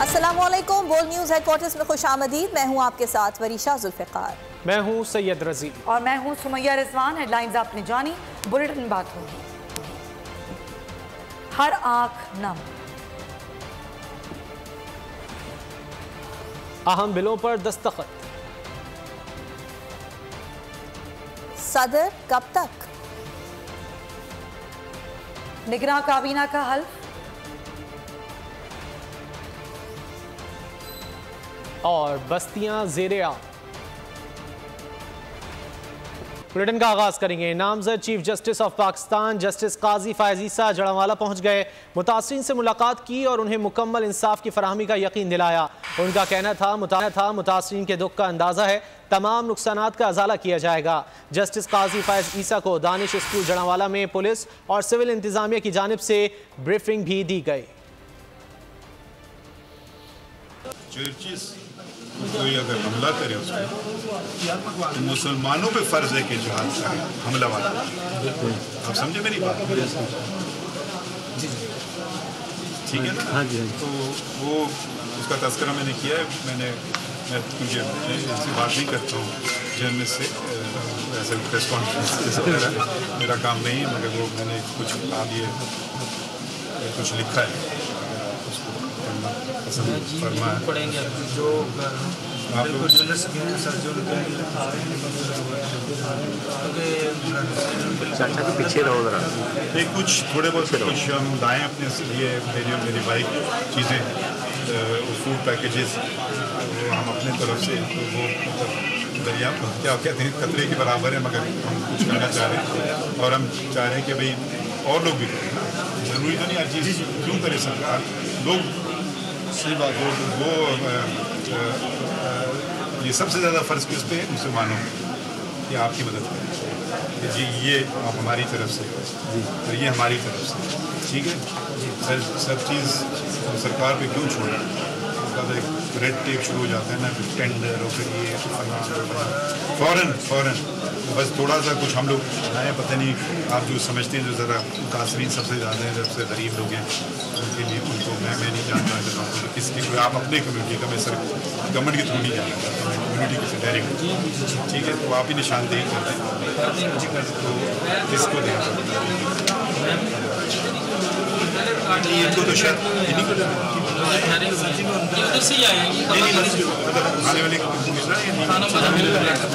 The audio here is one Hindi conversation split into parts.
अस्सलामुअलैकुम। बोल न्यूज़ हेडक्वार्टर्स में खुश आमदीद। मैं हूँ आपके साथ वरीशा जुल्फ़िकार। मैं हूँ सैयद रजी और मैं हूँ सुमैया रिजवान। हेडलाइंस आपने जानी, बुलेटिन बात होगी। हर आंख नम। अहम बिलों पर दस्तखत। सदर कब तक? निगरां काबीना का हल्फ। और बस्तियां ज़ेर-ए-आम। बुलेटिन का आगाज करेंगे। नामजद chief justice of Pakistan justice Qazi Faez Isa Jaranwala पहुंच गए। मुतासरीन से मुलाकात की और उन्हें मुकम्मल इंसाफ की फराहमी का यकीन दिलाया। उनका कहना था मुतासरीन के दुख का अंदाज़ा है, तमाम नुकसानात का अजाला किया जाएगा। जस्टिस काजी फ़ायज़ ईसा को दानिश स्कूल जड़ावाला में पुलिस और सिविल इंतज़ामिया की जानिब से ब्रीफिंग भी दी गई। कोई अगर हमला करे उसको तो मुसलमानों पे फर्ज है कि जिहाद का हमला वाला। आप समझे मेरी बात? ठीक है ना? तो वो उसका तस्करा मैंने किया है। मैं इससे बात नहीं करता हूँ जर्नलिस्ट से, ऐसे प्रेस कॉन्फ्रेंस मेरा काम नहीं है, मगर वो मैंने कुछ कुछ लिखा है, पढ़ेंगे जो पीछे रहो जरा। कुछ थोड़े बहुत कुछ हम लाएँ अपने लिए, मेरी बाइक चीज़ें, फूड पैकेजेस हम अपने तरफ से, वो दरिया क्या कहते हैं खतरे के बराबर है, मगर हम कुछ करना चाह रहे हैं। और हम चाह रहे हैं कि भाई और लोग भी करें। ज़रूरी तो नहीं हर चीज़ क्यों करे सरकार, लोग सही बात वो ये सबसे ज़्यादा फ़र्ज़ किस पे है? मुसलमानों कि आपकी मदद करें जी, ये आप हमारी तरफ से और ये हमारी तरफ से, ठीक है। सब चीज़ सरकार पे क्यों छोड़ें? उसका तो एक रेड टेप शुरू हो जाता है ना, फिर टेंडर और फिर ये फ़ौरन बस थोड़ा सा कुछ हम लोग आए, पता नहीं आप जो समझते हैं, जो ज़रा मुतासरीन सबसे ज़्यादा हैं, सबसे गरीब लोग हैं, उनके लिए उनको मैं नहीं जानता चाहता किसकी, आप अपने कम्युनिटी का, मैं सर गवर्नमेंट के थ्रू नहीं जानना चाहता, मैं कम्युनिटी के से डायरेक्ट, ठीक है। तो आप ही निशानदेही करते हैं तो किसको दें? इनको तो शायद आने वाले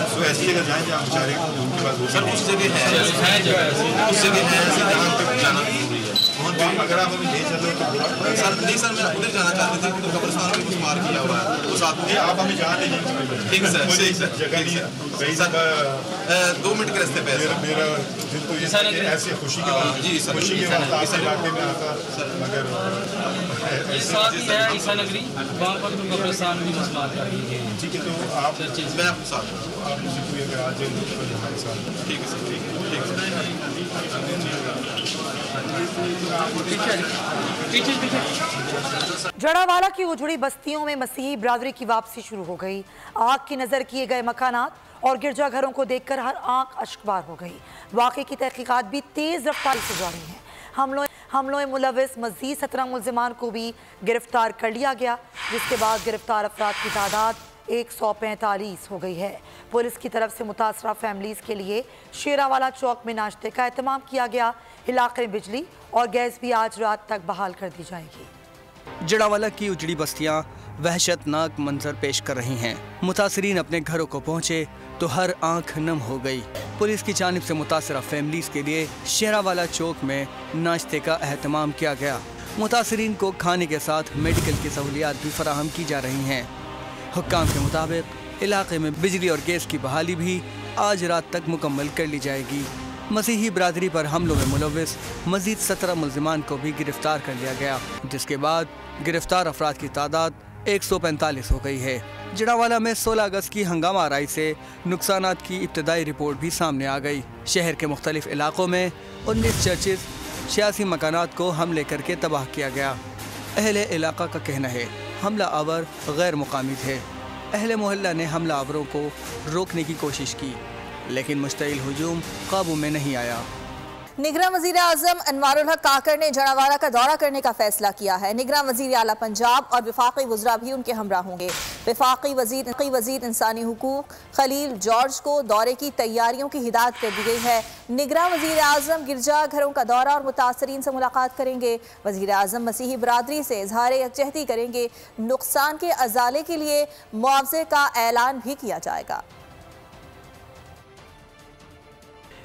तो ऐसी जगह जाएँ जहाँ बेचारे उनके पास उस जगह है जाना जरूरी है। अगर आप अभी ले चलो तो सर नहीं, सर मैं उधर जाना चाहते थे तो कब्रिस्तान में कुछ मार किया हुआ है, तो साथ में आप हमें जहाँ ले जाएंगे। ठीक सर, सही सर, जगह नहीं सर, 2 मिनट के रास्ते पे मेरा दिल तो ऐसे खुशी के बाद जी सर, खुशी के बाद इलाके में आता, मगर ईसा नगरी वहाँ पर तो कब्रिस्तान भी मसला ठीक है। तो आप मैं आपके साथ आप मुझे कोई अगर आ जाए तो हमारे साथ, ठीक है सर, ठीक है। जड़ावाला की उजड़ी बस्तियों में मसीही बिरादरी की वापसी शुरू हो गई। आग की नजर किए गए मकानात और गिरजाघरों को देखकर हर आंख अश्कबार हो गई। वाक़े की तहकीकात भी तेज रफ्तारी से जारी हैं। हमलों मुलविस मज़ीद 17 मुल्ज़िमान को भी गिरफ्तार कर लिया गया, जिसके बाद गिरफ्तार अफराद की तादाद 145 हो गई है। पुलिस की तरफ से मुतासरा फैमिलीज़ के लिए शेरावाला चौक में नाश्ते का एहतमाम किया गया। इलाके में बिजली और गैस भी आज रात तक बहाल कर दी जाएगी। जड़ावाला की उजड़ी बस्तियां वहशतनाक मंजर पेश कर रही हैं। मुतासरीन अपने घरों को पहुंचे तो हर आंख नम हो गई। पुलिस की जानिब से मुतासरा फैमिलीज़ के लिए शेरावाला चौक में नाश्ते का एहतमाम किया गया। मुतासरीन को खाने के साथ मेडिकल की सहूलियात भी फराहम की जा रही हैं। हुक्काम के मुताबिक इलाके में बिजली और गैस की बहाली भी आज रात तक मुकम्मल कर ली जाएगी। मसीही बिरादरी पर हमलों में मुलविस मजीद 17 मुल्ज़िमान को भी गिरफ्तार कर लिया गया, जिसके बाद गिरफ्तार अफराद की तादाद 145 हो गई है। जड़ावाला में 16 अगस्त की हंगामा आराई से नुकसानात की इब्तदाई रिपोर्ट भी सामने आ गई। शहर के मुख्तलिफ इलाकों में 19 चर्चेज 86 मकानात को हमले करके तबाह किया गया। अहले इलाका का कहना है हमला आवर गैर मुकामी थे। अहले मोहल्ला ने हमला आवरों को रोकने की कोशिश की, लेकिन मुश्तइल हुजूम काबू में नहीं आया। निगरान वजीर आजम अनवारुल हक काकर ने जड़ावाला का दौरा करने का फैसला किया है। निगरान वजीर आला पंजाब और वफाकी वज़रा भी उनके हमरा होंगे। वफाकी वजीर इंसानी हुकूक खलील जॉर्ज को दौरे की तैयारियों की हिदायत कर दी गई है। निगरान वजीर आजम गिरजा घरों का दौरा और मुतासरीन से मुलाकात करेंगे। वजीर आजम मसीही बरादरी से इजहार यकजहती करेंगे। नुकसान के अजाले के लिए मुआवजे का ऐलान भी किया जाएगा।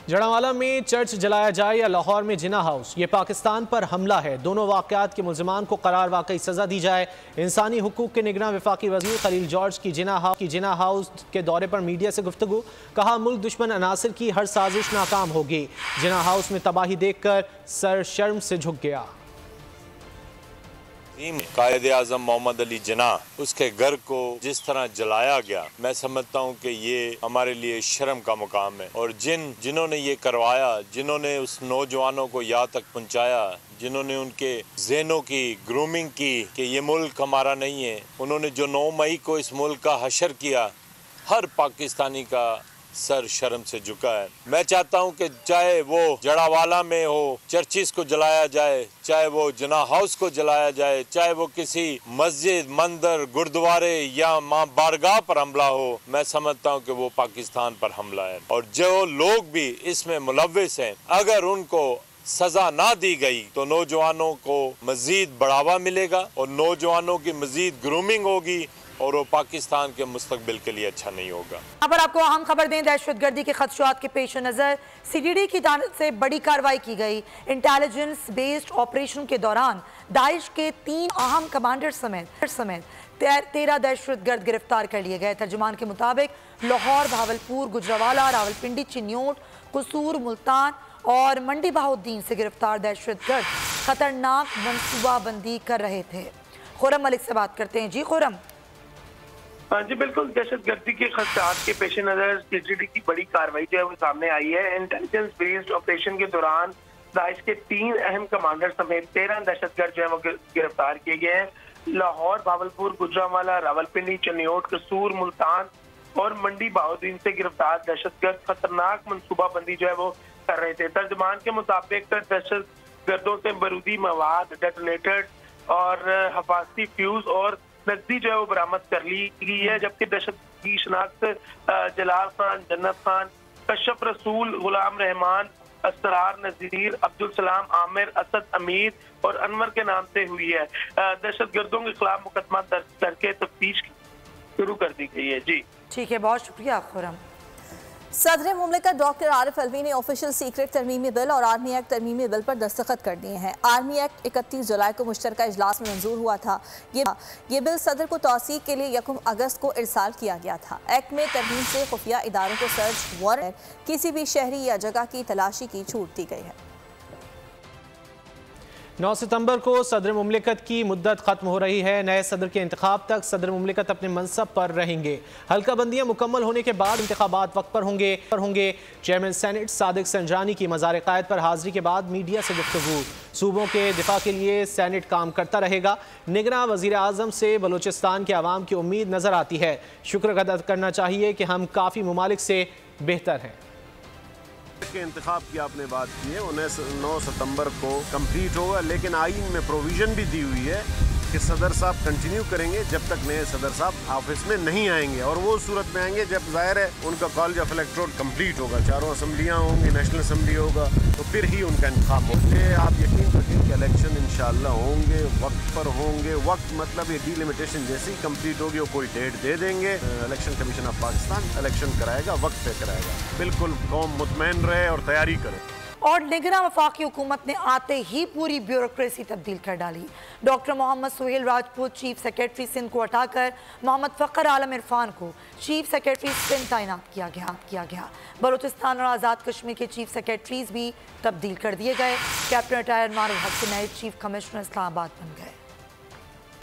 जड़ावाला में चर्च जलाया जाए या लाहौर में जिना हाउस, ये पाकिस्तान पर हमला है। दोनों वाक़यात के मुल्ज़िमान को करार वाकई सज़ा दी जाए। इंसानी हुकूक के निगरान वफाकी वज़ीर खलील जॉर्ज की जिना हाउस के दौरे पर मीडिया से गुफ्तगू। कहा मुल्क दुश्मन अनासर की हर साजिश नाकाम होगी। जिना हाउस में तबाही देख कर सर शर्म से झुक गया। कायदे आज़म मोहम्मद अली जिन्ना उसके घर को जिस तरह जलाया गया, मैं समझता हूँ कि ये हमारे लिए शर्म का मुकाम है। और जिन्होंने ये करवाया, जिन्होंने उस नौजवानों को यहाँ तक पहुँचाया, जिन्होंने उनके ज़हनों की ग्रूमिंग की कि ये मुल्क हमारा नहीं है, उन्होंने जो 9 मई को इस मुल्क का हशर किया, हर पाकिस्तानी का सर शर्म से झुका है। मैं चाहता हूं कि चाहे वो जड़ावाला में हो चर्चिस को जलाया जाए, चाहे वो जिना हाउस को जलाया जाए, चाहे वो किसी मस्जिद, मंदिर, गुरुद्वारे या मां बारगाह पर हमला हो, मैं समझता हूं कि वो पाकिस्तान पर हमला है। और जो लोग भी इसमें मुलव्विस हैं, अगर उनको सजा ना दी गई तो नौजवानों को मजीद बढ़ावा मिलेगा और नौजवानों की मजीद ग्रूमिंग होगी और वो पाकिस्तान के मुस्तकबिल के लिए अच्छा नहीं होगा। यहाँ पर आपको अहम खबर दें, दहशतगर्दी के खदशात के पेश नज़र CDD की जानिब से बड़ी कार्रवाई की गई। इंटेलिजेंस बेस्ड ऑपरेशन के दौरान दाइश के 3 अहम कमांडर समेत 13 दहशतगर्द गिरफ्तार कर लिए गए। तर्जुमान के मुताबिक लाहौर, भावलपुर, गुजरावाला, रावलपिंडी, चिन्योट, कसूर, मुल्तान और मंडी बहाउद्दीन से गिरफ्तार दहशतगर्द खतरनाक मनसूबाबंदी कर रहे थे। खुरम मलिक से बात करते हैं। जी खुरम। जी बिल्कुल, दहशतगर्दी के खदशात के पेश नज़र CDD की बड़ी कार्रवाई जो है वो सामने आई है। इंटेलिजेंस बेस्ड ऑपरेशन के दौरान दाइश के 3 अहम कमांडर समेत 13 दहशतगर्द जो है वो गिरफ्तार किए गए हैं। लाहौर, भावलपुर, गुजरावाला, रावलपिंडी, चन्योट, कसूर, मुल्तान और मंडी बहाउद्दीन से गिरफ्तार दहशतगर्द खतरनाक मनसूबाबंदी जो है वो कर रहे थे। तर्जुमान के मुताबिक दहशतगर्दों से बारूदी मवाद, डेटोनेटर और हफाजती फ्यूज और नकदी जो है वो बरामद कर ली गई है। जबकि दहशत की शनाख्त जलाल खान, जन्नत खान, कश्यप रसूल, गुलाम रहमान, असरार नजीर, अब्दुल सलाम, आमिर, असद अमीर और अनवर के नाम से हुई है। दहशतगर्दों के खिलाफ मुकदमा दर्ज करके तफ्तीश शुरू कर दी गई है। जी ठीक है, बहुत शुक्रिया खुरम। सदर मुमलिकत डॉक्टर आरिफ अलवी ने ऑफिशियल सीक्रेट तरमीमी बिल और आर्मी एक्ट तरमीमी बिल पर दस्तखत कर दिए हैं। आर्मी एक्ट 31 जुलाई को मुश्तरका इजलास में मंजूर हुआ था। ये बिल सदर को तौसीक के लिए 1 अगस्त को इरसाल किया गया था। एक्ट में तरमीम से खुफिया इदारों को सर्च वारंट किसी भी शहरी या जगह की तलाशी की छूट दी गई है। 9 सितंबर को सदर मुमलिकत की मुद्दत खत्म हो रही है। नए सदर के इंतखाब तक सदर मुमलिकत अपने मनसब पर रहेंगे। हल्का बंदियाँ मुकम्मल होने के बाद इंतखाबात वक्त पर होंगे। चेयरमैन सेनेट सादिक संजरानी की मज़ार क़ायद पर हाजिरी के बाद मीडिया से गुफ्तगू। सूबों के दिफा के लिए सेनेट काम करता रहेगा। निगरान वज़ीर आज़म से बलूचिस्तान के अवाम की उम्मीद नज़र आती है। शुक्र अदा करना चाहिए कि हम काफ़ी ममालिक से बेहतर हैं। के इंतखाब की आपने बात की है, 9 सितंबर को कंप्लीट होगा, लेकिन आईन में प्रोविजन भी दी हुई है कि सदर साहब कंटिन्यू करेंगे जब तक नए सदर साहब ऑफिस में नहीं आएंगे। और वो सूरत में आएंगे जब जाहिर है उनका कॉलेज ऑफ इलेक्टोरल कंप्लीट होगा, 4 असम्बलियाँ होंगी, नेशनल असम्बली होगा, तो फिर ही उनका इंतखाब होगा। आप यकीन रखें कि इलेक्शन इंशाल्लाह होंगे, वक्त पर होंगे। वक्त मतलब ये डिलिमिटेशन जैसे ही कंप्लीट होगी वो कोई डेट दे देंगे। Election commission of Pakistan election कराएगा, वक्त पे कराएगा। बिल्कुल कौम मुतमईन रहे और तैयारी करे। और निगरान वफाकी हुकूमत ने आते ही पूरी ब्यूरोक्रेसी तब्दील कर डाली। Doctor Mohammad Suhail Rajput chief secretary Sindh को हटाकर मोहम्मद फ़खर आलम इरफान को चीफ सेक्रेटरी सिंध तैनात किया गया। बलूचिस्तान और आज़ाद कश्मीर के चीफ सेक्रेटरीज भी तब्दील कर दिए गए। कैप्टन रिटायर्ड मारूफ हक के नए चीफ कमिश्नर इस्लामाबाद बन गए।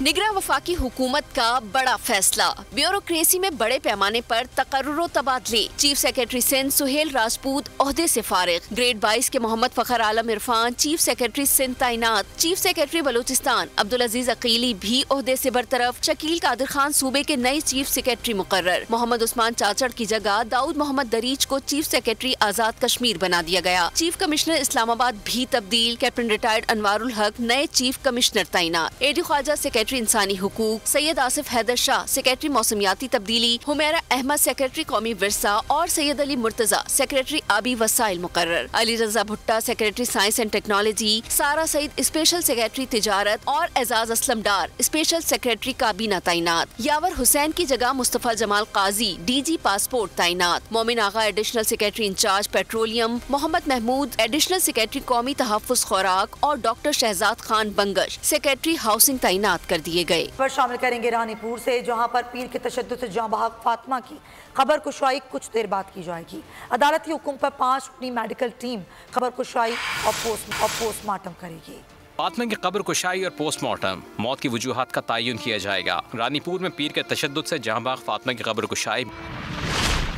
निगरां वफाकी हुकूमत का बड़ा फैसला, ब्यूरोक्रेसी में बड़े पैमाने पर तकर्रुर तबादले। चीफ सेक्रेटरी सिंध सुहेल राजपूत ओहदे से फारिग। ग्रेड 22 के मोहम्मद फखर आलम इरफान चीफ सेक्रेटरी सिंध तैनात। चीफ सेक्रेटरी बलूचिस्तान अब्दुल अजीज अकीली भी ओहदे से बरतरफ। शकील कादिर खान सूबे के नए चीफ सेक्रेटरी मुकर्रर। मोहम्मद उस्मान चाचड़ की जगह दाऊद मोहम्मद दरीच को चीफ सेक्रेटरी आजाद कश्मीर बना दिया गया। चीफ कमिश्नर इस्लामाबाद भी तब्दील। कैप्टन रिटायर्ड अनवारुल हक नए चीफ कमिश्नर तैनात। एडी ख्वाजा सेक्रेटरी इंसानी हुकूक। सैयद आसिफ हैदर शाह सेक्रेटरी मौसमियाती तब्दीली। हुमैरा अहमद सेक्रेटरी कौमी विरसा और सैयद अली मुर्तजा सेक्रेटरी आबी वसाइल मुकर्रर। अली रजा भुट्टा सेक्रेटरी साइंस एंड टेक्नोलॉजी। सारा सईद स्पेशल सेक्रेटरी तिजारत और एजाज असलम डार स्पेशल सेक्रेटरी काबीना तैनात। यावर हुसैन की जगह मुस्तफा जमाल काजी DG पासपोर्ट तैनात। Momin Agha additional secretary incharge petroleum. Mohammad Mahmood additional secretary कौमी तहफ्फुज खुराक और doctor Shahzad Khan Bangash secretary housing तैनात कर दिए गए। पर शामिल करेंगे रानीपुर से, जहां पर पीर के तशद्दुद से जाँ बहक फातिमा की खबर कुशाई कुछ देर बाद की जाएगी। अदालती हुक्म पर 5 रुकनी मेडिकल टीम खबर कुशाई और पोस्टमार्टम करेगी। फातिमा की कब्र कुशाई और पोस्टमार्टम मौत की वजूहात का तयन किया जाएगा। रानीपुर में पीर के तशद्दुद से जहाँ बहक फातिमा की कब्र कुशाई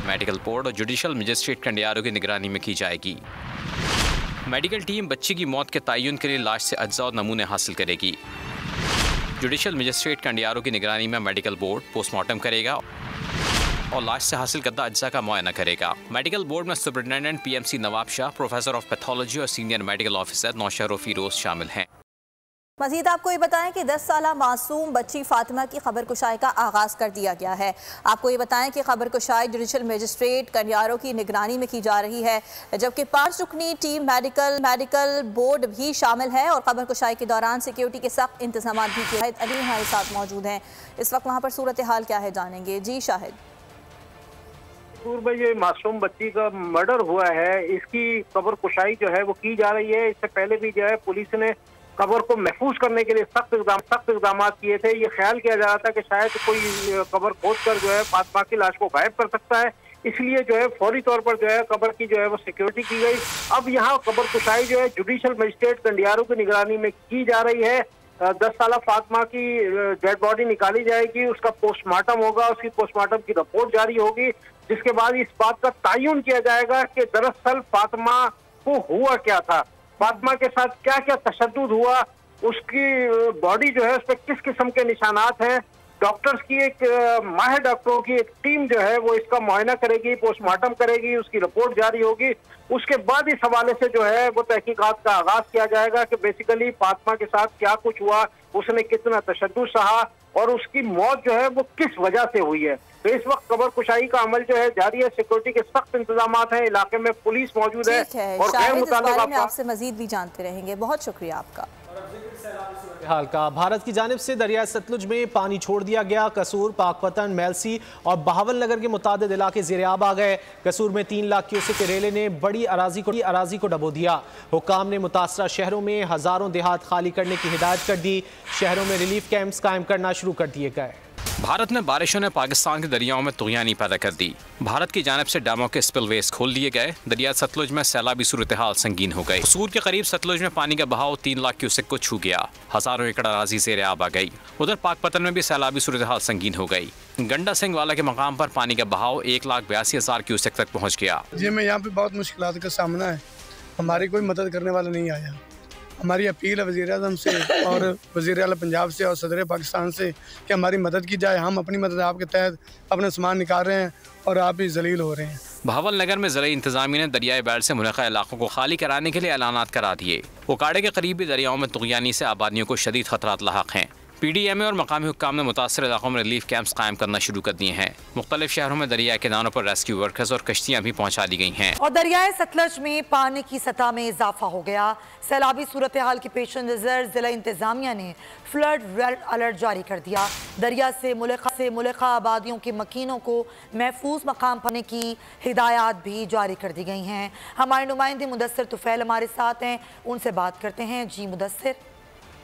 मेडिकल बोर्ड और जुडिशल मजिस्ट्रेट कंडियारों की निगरानी में की जाएगी। मेडिकल टीम बच्ची की मौत के तयन के लिए लाश से अज्जा और नमूने हासिल करेगी। जुडिशल मजिस्ट्रेट कंडियारों की निगरानी में मेडिकल बोर्ड पोस्टमार्टम करेगा और लाश से हासिल करदा अज्जा का मुआयना करेगा। मेडिकल बोर्ड में superintendent PMC Nawab Shah, professor of pathology और senior medical officer Naushahro Feroze शामिल हैं। मजीद आपको ये बताएं कि 10 साला मासूम बच्ची फातिमा की खबर कुशाई का आगाज़ कर दिया गया है। आपको ये बताएं कि खबर कुशाई जुडिशल मजिस्ट्रेट कंडियारों की निगरानी में की जा रही है, जबकि 5 रुकनी टीम मेडिकल बोर्ड भी शामिल है और खबर कुशाई के दौरान सिक्योरिटी के सख्त इंतजाम भी किए। अली हमारे साथ मौजूद हैं, इस वक्त वहाँ पर सूरत हाल क्या है जानेंगे। जी शाहिद। भाई ये मासूम बच्ची का मर्डर हुआ है, इसकी खबर कुशाई जो है वो की जा रही है। इससे पहले भी जो है पुलिस ने कब्र को महफूज करने के लिए सख्त इकदाम किए थे। ये ख्याल किया जा रहा था कि शायद कोई कब्र खोद कर जो है फातिमा की लाश को गायब कर सकता है, इसलिए जो है फौरी तौर पर जो है कब्र की जो है वो सिक्योरिटी की गई। अब यहाँ कब्र कुशाई जो है जुडिशल मजिस्ट्रेट कंडियारों की निगरानी में की जा रही है। 10 साला फातिमा की डेड बॉडी निकाली जाएगी, उसका पोस्टमार्टम होगा, उसकी पोस्टमार्टम की रिपोर्ट जारी होगी, जिसके बाद इस बात का तयन किया जाएगा कि दरअसल फातिमा को हुआ क्या था, फातिमा के साथ क्या क्या तशद्दुद हुआ, उसकी बॉडी जो है उस पर किस किस्म के निशानात हैं। डॉक्टर्स की एक माहिर डॉक्टरों की एक टीम जो है वो इसका मुआयना करेगी, पोस्टमार्टम करेगी, उसकी रिपोर्ट जारी होगी। उसके बाद इस हवाले से जो है वो तहकीकात का आगाज किया जाएगा कि बेसिकली फातिमा के साथ क्या कुछ हुआ, उसने कितना तशद्दुद सहा और उसकी मौत जो है वो किस वजह से हुई है। तो इस वक्त कब्र कुशाई का अमल जो है जारी है, सिक्योरिटी के सख्त इंतजाम हैं, इलाके में पुलिस मौजूद है और गैर मुताल्लिक़ आपसे मजीद भी जानते रहेंगे। बहुत शुक्रिया आपका। हाल का भारत की जानिब से दरिया सतलुज में पानी छोड़ दिया गया। कसूर, पाकपतन, मेलसी और बहावल नगर के मुतादिद इलाके ज़ेर-ए-आब आ गए। कसूर में 3 लाख क्यूसेक के रेले ने बड़ी अराजी को डबो दिया। हुक्काम ने मुतासरा शहरों में हज़ारों देहात खाली करने की हिदायत कर दी। शहरों में रिलीफ कैंप्स कायम करना शुरू कर दिए गए। भारत में बारिशों ने पाकिस्तान के दरियाओं में तुग़यानी पैदा कर दी। भारत की जानिब से डैमों के स्पिलवेज खोल दिए गए। दरिया सतलुज में सैलाबी सूरत हाल संगीन हो गई। कसूर के करीब सतलुज में पानी का बहाव 3 लाख क्यूसेक को छू गया। हजारों एकड़ अराजी ज़ेर-ए-आब आ गई। उधर पाकपतन में भी सैलाबी सूरत हाल संगीन हो गई। गंडा सिंह वाला के मकाम पर पानी का बहाव 1,82,000 क्यूसेक तक पहुँच गया। जी मैं यहाँ पे बहुत मुश्किलात का सामना है, हमारी कोई मदद करने वाला नहीं आया। हमारी अपील है वज़ीर-ए-आज़म से और वज़ीर-ए-आला पंजाब से और सदर पाकिस्तान से कि हमारी मदद की जाए। हम अपनी मदद आपके तहत अपना सामान निकाल रहे हैं और आप भी जलील हो रहे हैं। बहावल नगर में ज़राई इंतज़ामिया ने दरियाई बेल्ट से मुनक़ा इलाकों को खाली कराने के लिए ऐलानात करा दिए। उकाड़े के करीब भी दरियाओं में तुग़यानी से आबादियों को शदीद खतरात लाहक हैं। PDMA और मकामी हुक्काम ने मुतासर इलाकों में रिलीफ कैंप्स कायम करना शुरू कर दिए हैं। मुख्तलिफ शहरों में दरिया किनारों पर रेस्क्यू वर्कर्स और कश्तियाँ भी पहुँचा दी गई हैं। और दरियाए सतलज में पानी की सतह में इजाफा हो गया। सैलाबी सूरत हाल के पेश नज़र जिला इंतजामिया ने फ्लड रेड अलर्ट जारी कर दिया। दरिया से मुल्का आबादियों के मकीनों को महफूज मकाम पाने की हिदायत भी जारी कर दी गई हैं। हमारे नुमाइंदे मुदस्सिर तुफैल हमारे साथ हैं, उनसे बात करते हैं। जी मुदस्सिर।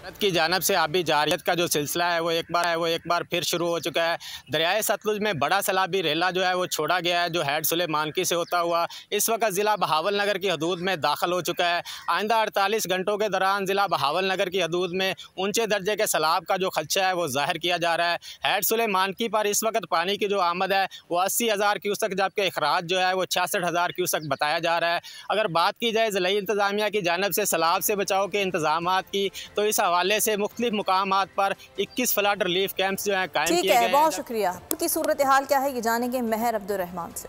भारत की जानिब से आबी जारियत का जो सिलसिला है वो एक बार फिर शुरू हो चुका है। दरियाए सतलुज में बड़ा सैलाबी रेला जो है वो छोड़ा गया है, जो हेड सुलेमानकी से होता हुआ इस वक्त ज़िला बहावल नगर की हदूद में दाखिल हो चुका है। आइंदा 48 घंटों के दौरान ज़िला बहावल नगर की हदूद में ऊंचे दर्जे के सैलाब का जो खदशा है वो ज़ाहिर किया जा रहा है। हेड सुलेमानकी पर इस वक्त पानी की जो आमद है वो 80,000 क्यूसेक, जबकि अखराज जो है वो 66,000 क्यूसेक बताया जा रहा है। अगर बात की जाए ज़िला इंतज़ामिया की जानिब से सैलाब से बचाव के इंतजामात की, तो इस हवाले से मुख्तलिफ मुकामात पर 21 फ्लड रिलीफ कैंप्स जो हैं कायम किए गए हैं। बहुत शुक्रिया। उनकी सूरत हाल क्या है ये जानेंगे महर अब्दुर्रहमान से।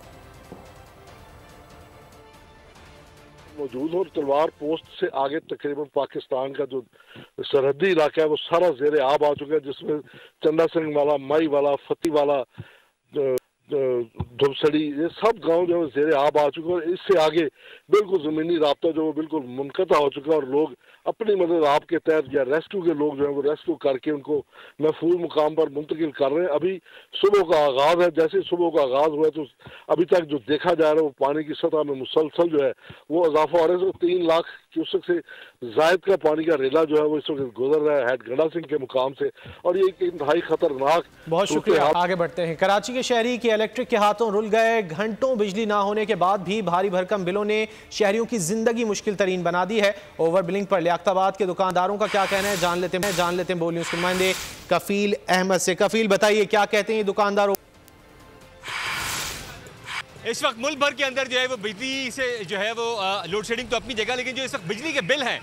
मौजूद और तलवार पोस्ट से आगे तकरीबन पाकिस्तान का जो सरहदी इलाका है वो सारा ज़ेरे आब आ चुका है, जिसमें चंदा सिंह वाला, माई वाला, फती वाला, धुबसड़ी, ये सब गांव जो है ज़ेरे आब आ चुके हैं। और इससे आगे बिल्कुल ज़मीनी राब्ता जो है बिल्कुल मुनक़ता हो चुका है और लोग अपनी मदद आपके तहत या रेस्क्यू के लोग जो है वो रेस्क्यू करके उनको महफूज मुकाम पर मुंतकिल कर रहे हैं। अभी सुबह का आगाज़ है, जैसे सुबह का आगाज़ हुआ तो अभी तक जो देखा जा रहा है वो पानी की सतह में मुसलसल जो है वो इजाफा हो रहा है। 3 लाख क्यूसेक से जायद का पानी का रेला जो है वो इस वक्त गुजर रहा है हेड गंडा सिंह के मुकाम से, और ये एक इंतहाई खतरनाक। बहुत शुक्रिया। आगे बढ़ते हैं। कराची के शहरी के इलेक्ट्रिक के हाथों रुल गए। घंटों बिजली ना होने के बाद भी भारी भरकम बिलों ने शहरियों की जिंदगी मुश्किल तरीन बना दी है। ओवर बिलिंग पर लियाकताबाद के दुकानदारों का क्या कहना है, जान लेते हैं बोल न्यूज़ के नुमाइंदे कफील अहमद से। कफील, बताइए क्या कहते हैं दुकानदारों। इस वक्त मुल्क भर के अंदर जो है वो बिजली से जो है वो लोड शेडिंग तो अपनी जगह, लेकिन जो इस वक्त बिजली के बिल हैं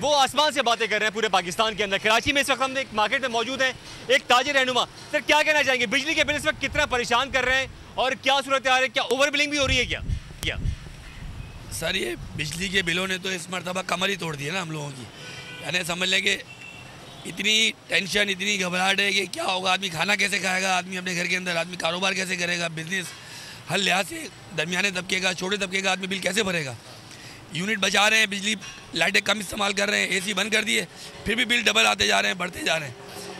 वो आसमान से बातें कर रहे हैं पूरे पाकिस्तान के अंदर। कराची में इस वक्त हम एक मार्केट में मौजूद हैं, एक ताजिर रहनुमा। सर, क्या कहना चाहेंगे, बिजली के बिल इस वक्त कितना परेशान कर रहे हैं और क्या सूरत हाल है, क्या ओवर बिलिंग भी हो रही है क्या? सर, ये बिजली के बिलों ने तो इस मरतबा कमर ही तोड़ दी है ना हम लोगों की। यानी समझ लें कि इतनी टेंशन, इतनी घबराहट है कि क्या होगा, आदमी खाना कैसे खाएगा, आदमी अपने घर के अंदर आदमी कारोबार कैसे करेगा, बिजनेस हर लिहाज से दरमियाने तबके का, छोटे तबके का आदमी बिल कैसे भरेगा। यूनिट बचा रहे हैं, बिजली लाइटें कम इस्तेमाल कर रहे हैं, एसी बंद कर दिए, फिर भी बिल डबल आते जा रहे हैं, बढ़ते जा रहे हैं।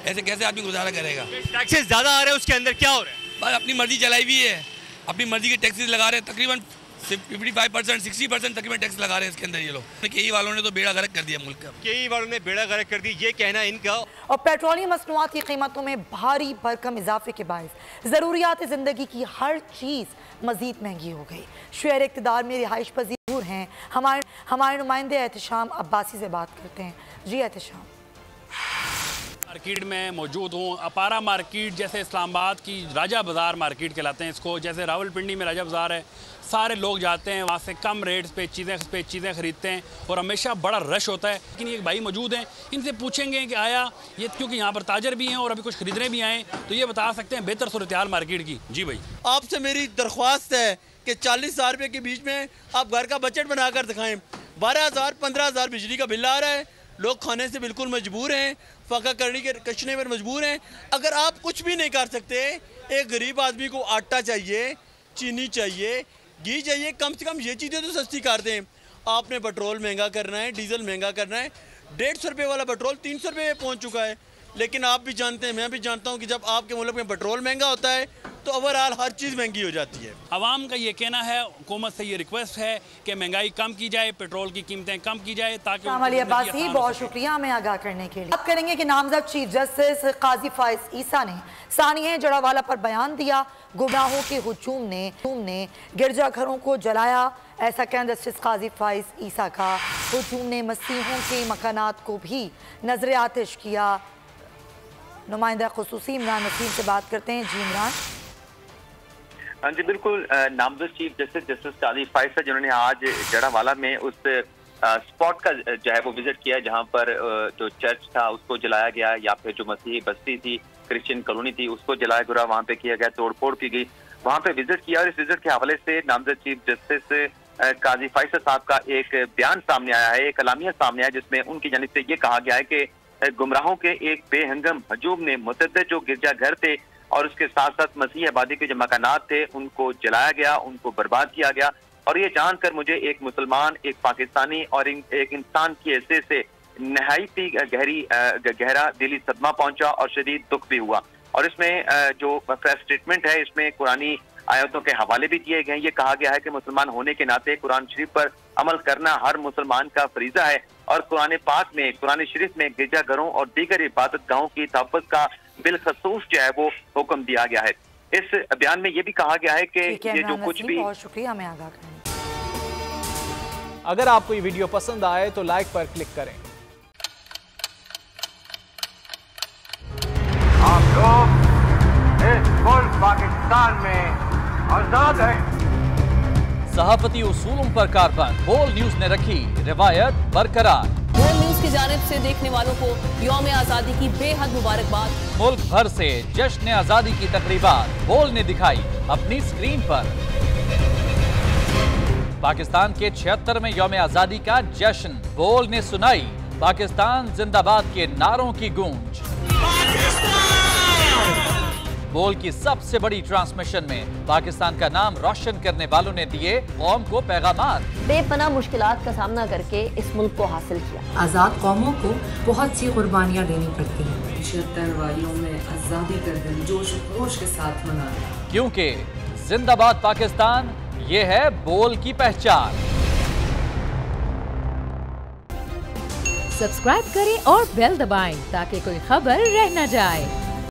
ऐसे कैसे आदमी गुजारा करेगा। टैक्सेस ज़्यादा आ रहे हैं, उसके अंदर क्या हो रहा है? बस अपनी मर्जी चलाई हुई है, अपनी मर्जी के टैक्सेस लगा रहे हैं। तकरीबन 55%, 60% तकरीबन टैक्स लगा रहे हैं इसके अंदर ये लोग। केई वालों ने तो बेड़ा गर्क कर दिया मुल्क का। केई वालों ने बेड़ा गर्क कर दी, ये कहना इनका। और पेट्रोलियम मसनूआत की कीमतों में भारी भरकम इजाफे के बायस ज़रूरियात ज़िंदगी की हर चीज़ मज़ीद महंगी हो गई। शहर इक़्तिदार में रिहाइश पज़ीर हैं हमारे नुमाइंदे एहतिशाम अब्बासी से बात करते हैं। जी एहतिशाम। मार्केट में मौजूद हूँ। अपारा मार्केट जैसे इस्लामाबाद की राजा बाज़ार मार्केट कहलाते हैं इसको, जैसे रावलपिंडी में राजा बाज़ार है। सारे लोग जाते हैं वहाँ से कम रेट्स पे चीज़ें ख़रीदते हैं और हमेशा बड़ा रश होता है। लेकिन एक भाई मौजूद हैं, इनसे पूछेंगे कि आया ये, क्योंकि यहाँ पर ताजर भी हैं और अभी कुछ ख़रीदने भी आए, तो ये बता सकते हैं बेहतर सूरत हाल मार्केट की। जी भाई, आपसे मेरी दरख्वास्त है कि 40,000 रुपये के बीच में आप घर का बजट बनाकर दिखाएं। 12,000 15,000 बिजली का बिल आ रहा है, लोग खाने से बिल्कुल मजबूर हैं, फ़ाका करने के कचने पर मजबूर हैं। अगर आप कुछ भी नहीं कर सकते, एक गरीब आदमी को आटा चाहिए, चीनी चाहिए, घी चाहिए, कम से कम ये चीज़ें तो सस्ती कर दें। आपने पेट्रोल महंगा करना है, डीजल महंगा करना है। 150 रुपये वाला पेट्रोल 300 रुपये में पहुँच चुका है। लेकिन आप भी जानते हैं, मैं भी जानता हूँ कि जब आपके मुल्क में पेट्रोल महंगा होता है तो ओवरऑल हर चीज़ महंगी हो जाती है। आवाम का ये कहना है, हुकूमत से ये रिक्वेस्ट है कि महंगाई कम की जाए, पेट्रोल की कीमतें कम की जाए, ताकि अब्बासी, बहुत शुक्रिया हमें आगाह करने के लिए। बात करेंगे कि नामजद चीफ जस्टिस काजी फाइज ईसा ने सानिया जड़ावाला पर बयान दिया। गुमराहों के हुजूम ने गिरजाघरों को जलाया, ऐसा कहना जस्टिस काजी फाइज ईसा का। हुजूम ने मसीहों के मकानात को भी नजर आतिश किया। नुमाइंदा खुसूसी इमरान नसीम से बात करते हैं। जी इमरान। हाँ जी बिल्कुल, नामजद चीफ जस्टिस काजी फाइज साहब जिन्होंने आज जड़ावाला में उस स्पॉट का जो है वो विजिट किया जहाँ पर जो चर्च था उसको जलाया गया, या फिर जो मसीही बस्ती थी, क्रिश्चियन कॉलोनी थी, उसको जलाया गया, वहाँ पे किया गया, तोड़फोड़ की गई, वहाँ पे विजिट किया। और इस विजिट के हवाले से नामजद चीफ जस्टिस काजी फाइज साहब का एक बयान सामने आया है, एक कलामिया सामने आया, जिसमें उनकी जानिब से ये कहा गया है कि गुमराहों के एक बेहंगम हजूम ने मुतअद्दिद जो गिरजाघर थे और उसके साथ साथ मसीही आबादी के जो मकानात थे उनको जलाया गया, उनको बर्बाद किया गया। और ये जानकर मुझे एक मुसलमान, एक पाकिस्तानी और एक इंसान की हैसियत से नहायती गहरा दिली सदमा पहुंचा और शदीद दुख भी हुआ। और इसमें जो प्रेस स्टेटमेंट है इसमें कुरानी आयतों के हवाले भी दिए गए हैं। ये कहा गया है कि मुसलमान होने के नाते कुरान शरीफ पर अमल करना हर मुसलमान का फरीजा है और कुरान पाक में, कुरान शरीफ में गिरजाघरों और दीगर इबादत गाहों की तहफ़्फ़ुज़ का बिलखसूस जो है वो हुक्म दिया गया है। इस बयान में ये भी कहा गया है कि ये जो कुछ भी, बहुत शुक्रिया हमें आगाह करने। अगर आपको ये वीडियो पसंद आए तो लाइक पर क्लिक करें। आप लोग इस मुल्क पाकिस्तान में आजाद हैं। सहाफती उसूलों पर कारबंद, बोल न्यूज ने रखी रिवायत बरकरार। बोल न्यूज की जानिब से देखने वालों को यौम आजादी की बेहद मुबारकबाद। मुल्क भर से जश्न आजादी की तकरीबात बोल ने दिखाई अपनी स्क्रीन पर। पाकिस्तान के 76वें यौम आजादी का जश्न, बोल ने सुनाई पाकिस्तान जिंदाबाद के नारों की गूंज। बोल की सबसे बड़ी ट्रांसमिशन में पाकिस्तान का नाम रोशन करने वालों ने दिए कौम को पैगामात। बेपनाह मुश्किलात का सामना करके इस मुल्क को हासिल किया। आजाद कौमों को बहुत सी कुर्बानियां देनी पड़ती हैं। 76 वारियों में आजादी का दिन जोश खरोश के साथ मनाया, क्योंकि जिंदाबाद पाकिस्तान ये है बोल की पहचान। सब्सक्राइब करें और बेल दबाएं ताकि कोई खबर रह न जाए।